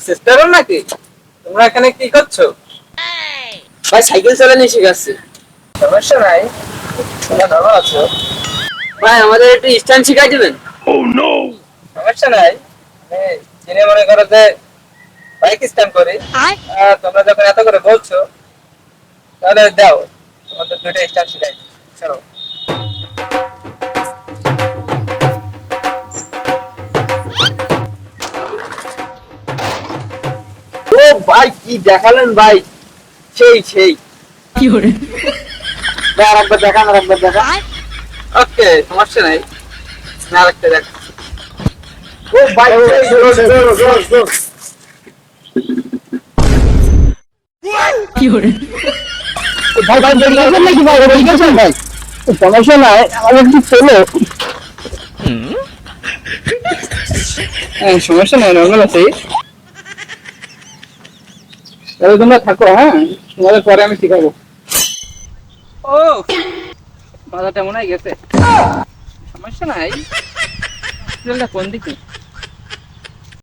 Sister নাকি? তোমরা এখানে কি করছো? ভাই সাইকেল চালানো শিখাচ্ছি। সমস্যা নাই, তোমরা ভালো আছো? ভাই আমাদের একটু স্ট্যান্ড শিখাই দিবেন? সমস্যা নাই, আমি জেনে মনে করো যে বাইক স্ট্যান্ড করি। তোমরা যখন এত করে বলছো তাহলে দাও, তোমাদের দুইটা স্ট্যান্ড শিখাই। চলো। ও ভাই কি দেখালেন ভাই, সেই সেই। কি hore ভাই আরেকবার দেখান, আরেকবার দেখান। ওকে, সমস্যা নাই, আমি আরেকটা দেখ। ও ভাই কি hore ভাই ভাই দেখলেন নাকি ভাই, দেখেছেন ভাই? সমস্যা নাই, আমাদের কি চলো। সমস্যা নাই, নর্মাল আছে। তাহলে তোমরা থাকো, হ্যাঁ, তোমাদের পরে আমি শিখাবো। ও মাথাটা মনে হয় গেছে, সমস্যা নাই। কোন দিকে?